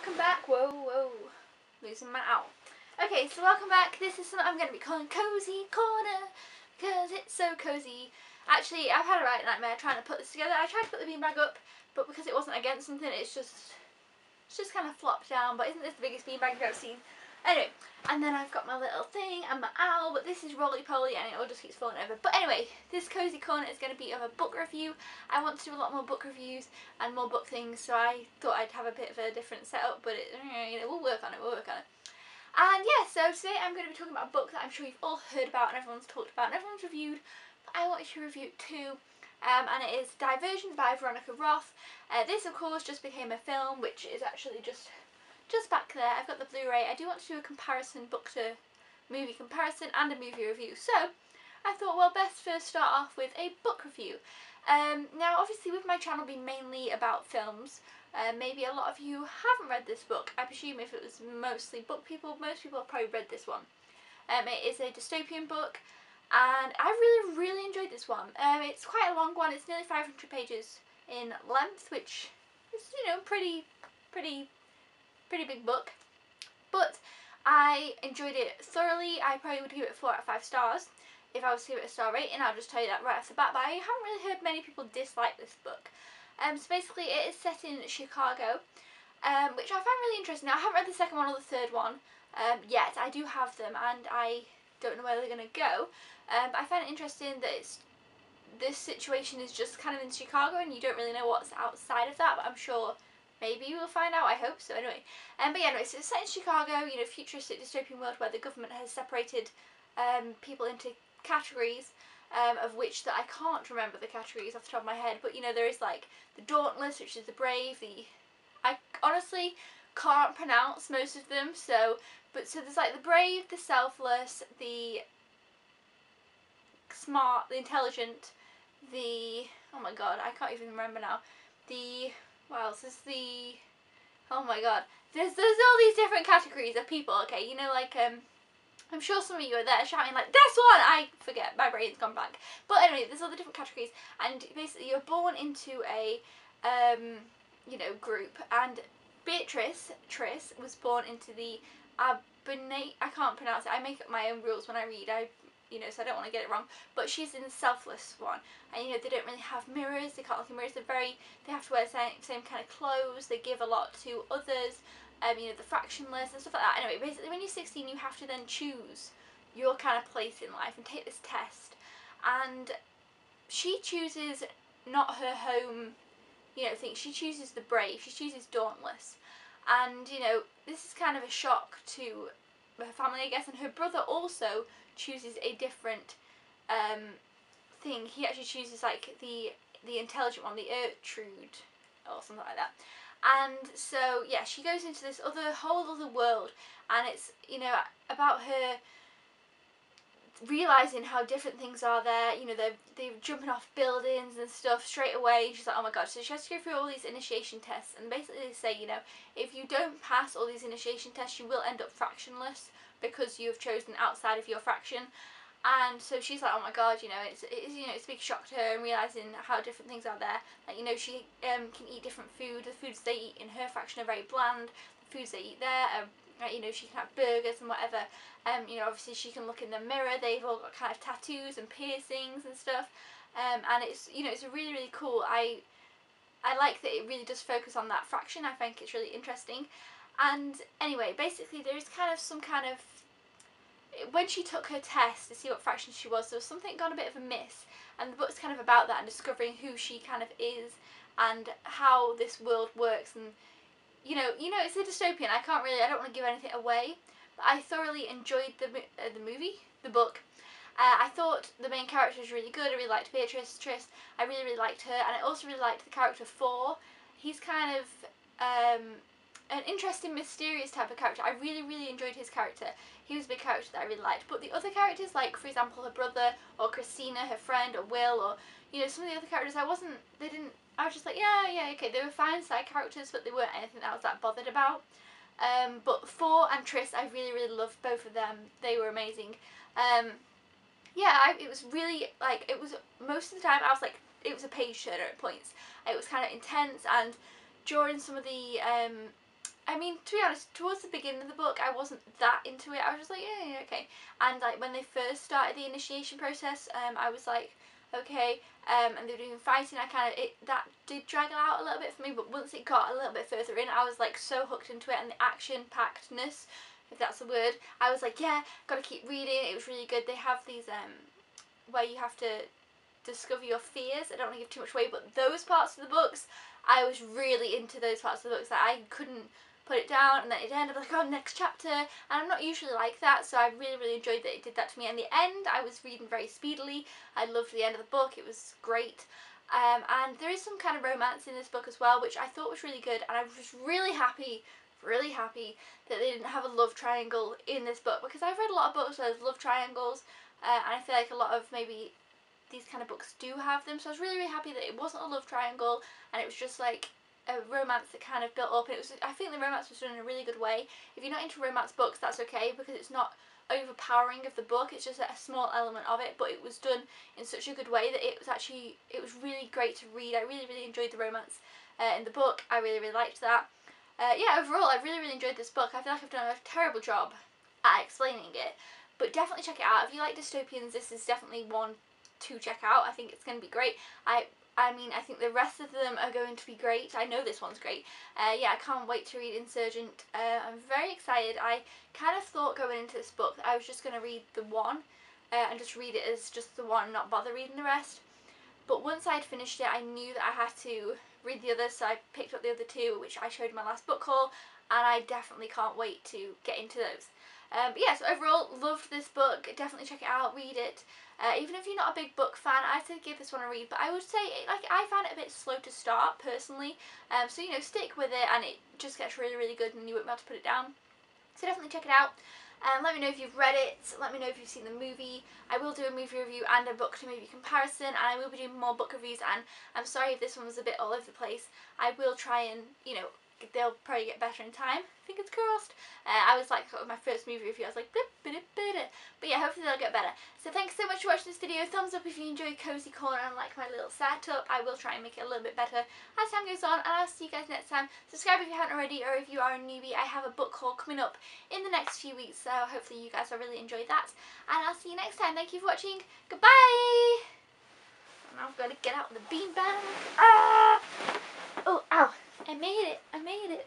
welcome back. Whoa, losing my owl. Okay, so welcome back. This is something I'm going to be calling Cosy Corner because it's so cozy. Actually, I've had a right nightmare trying to put this together. I tried to put the beanbag up, but because it wasn't against something, it's just kind of flopped down. But isn't this the biggest beanbag you've ever seen? Anyway, and then I've got my little thing and my owl, but this is roly-poly and it all just keeps falling over. But anyway, this Cosy Corner is going to be of a book review. I want to do a lot more book reviews and more book things, so I thought I'd have a bit of a different setup, but we'll work on it, And yeah, so today I'm going to be talking about a book that I'm sure you've all heard about and everyone's talked about and everyone's reviewed, but I wanted to review it too. And it is Divergent by Veronica Roth. This of course just became a film, which is actually just back there. I've got the Blu-ray. I do want to do a comparison, book to movie comparison and a movie review. So I thought, well, best first start off with a book review. Now obviously with my channel being mainly about films, maybe a lot of you haven't read this book. I presume if it was mostly book people, most people have probably read this one. It is a dystopian book and I really enjoyed this one. It's quite a long one. It's nearly 500 pages in length, which is, pretty big book, but I enjoyed it thoroughly. I probably would give it 4 out of 5 stars if I was to give it a star rating. I'll just tell you that right off the bat, but I haven't really heard many people dislike this book. So basically it is set in Chicago, which I find really interesting. Now I haven't read the second one or the third one yet. I do have them and I don't know where they're going to go. I find it interesting that this situation is just kind of in Chicago and you don't really know what's outside of that, but I'm sure maybe we'll find out, I hope so, anyway. But yeah, anyway, so it's set in Chicago, futuristic dystopian world where the government has separated people into categories, of which that I can't remember the categories off the top of my head, but there is like the Dauntless, which is the brave, I honestly can't pronounce most of them, so there's like the brave, the selfless, the smart, the intelligent, oh my god, I can't even remember now, what else is oh my god, there's all these different categories of people, okay, I'm sure some of you are there shouting like, this one! I forget, my brain's gone blank. But anyway, there's all the different categories, and basically you're born into a, group, and Beatrice, Triss, was born into the Abonate, I can't pronounce it, I make up my own rules when I read, so I don't want to get it wrong, but she's in the selfless one, and they don't really have mirrors, they can't look in mirrors, they have to wear the same kind of clothes, they give a lot to others, the fractionless and stuff like that. Anyway, basically when you're 16 you have to then choose your kind of place in life and take this test, and she chooses not her home, thing, she chooses the brave, she chooses Dauntless, and this is kind of a shock to her family, I guess, and her brother also chooses a different thing. He actually chooses like the intelligent one, the Ertrude or something like that. And so yeah, she goes into this whole other world, and it's about her realising how different things are there. They're jumping off buildings and stuff straight away. She's like, oh my god. So she has to go through all these initiation tests, and basically they say, if you don't pass all these initiation tests you will end up fractionless because you have chosen outside of your fraction. And so she's like, oh my god, it's a big shock to her, and realising how different things are there. Like, she can eat different food. The foods they eat in her fraction are very bland. The foods they eat there are, she can have burgers and whatever. Obviously she can look in the mirror. They've all got kind of tattoos and piercings and stuff. And it's, it's really cool. I like that it really does focus on that fraction. I think it's really interesting. And anyway, basically there is kind of some kind of, when she took her test to see what fraction she was, there was something gone a bit of amiss, and the book's kind of about that and discovering who she kind of is and how this world works. And it's a dystopian. I don't want to give anything away, but I thoroughly enjoyed the book. I thought the main character was really good. I really liked Beatrice, Triss. I really liked her, and I also really liked the character Four. He's kind of an interesting, mysterious type of character. I really enjoyed his character. He was a big character that I really liked. But the other characters, like for example her brother, or Christina, her friend, or Will, or some of the other characters, I was just like, yeah, okay, they were fine side characters, but they weren't anything that I was that bothered about. But Four and Triss, I really loved both of them. They were amazing. It was really, like, it was, most of the time I was like, it was a page turner at points. It was kind of intense, and during some of the I mean, to be honest, towards the beginning of the book, I wasn't that into it. I was just like, yeah, okay. And like when they first started the initiation process, I was like, okay. And they were doing fighting. That did drag out a little bit for me. But once it got a little bit further in, I was like so hooked into it, and the action-packedness, if that's a word, I was like, yeah, gotta keep reading. It was really good. They have these where you have to discover your fears. I don't want to give too much away, but those parts of the books, I was really into those parts of the books that I couldn't put it down, and then it ended up like, oh, next chapter, and I'm not usually like that, so I really enjoyed that it did that to me. And the end, I was reading very speedily. I loved the end of the book. It was great. And there is some kind of romance in this book as well, which I thought was really good, and I was really happy that they didn't have a love triangle in this book, because I've read a lot of books where there's love triangles, and I feel like a lot of maybe these kind of books do have them, so I was really happy that it wasn't a love triangle, and it was just like a romance that kind of built up, and I think the romance was done in a really good way. If you're not into romance books, that's okay, because it's not overpowering of the book, it's just a small element of it, but it was done in such a good way that it was really great to read. I really enjoyed the romance in the book. I really liked that. Yeah, overall I really enjoyed this book. I feel like I've done a terrible job at explaining it, but definitely check it out. If you like dystopians, this is definitely one to check out. I think it's going to be great. I mean, I think the rest of them are going to be great. I know this one's great. Yeah, I can't wait to read Insurgent. I'm very excited. I kind of thought going into this book that I was just going to read the one and just read it as just the one and not bother reading the rest. But once I'd finished it, I knew that I had to read the others, so I picked up the other two, which I showed in my last book haul, and I definitely can't wait to get into those. But yeah, so overall, loved this book. Definitely check it out, read it. Even if you're not a big book fan, I'd say give this one a read. But I would say, I found it a bit slow to start, personally. So, you know, stick with it, and it just gets really good, and you won't be able to put it down. So definitely check it out. Let me know if you've read it. Let me know if you've seen the movie. I will do a movie review and a book to movie comparison, and I will be doing more book reviews. And I'm sorry if this one was a bit all over the place. I will try and, you know, they'll probably get better in time. Fingers crossed. I was like, my first movie review, I was like, blip, blip, blip. But yeah, hopefully they'll get better. So thanks so much for watching this video. Thumbs up if you enjoyed Cozy Corner and like my little setup. I will try and make it a little bit better as time goes on, and I'll see you guys next time. Subscribe if you haven't already, or if you are a newbie, I have a book haul coming up in the next few weeks, so hopefully you guys will really enjoy that. And I'll see you next time. Thank you for watching. Goodbye! Now I've got to get out the beanbag. Ah! Oh, ow. I made it.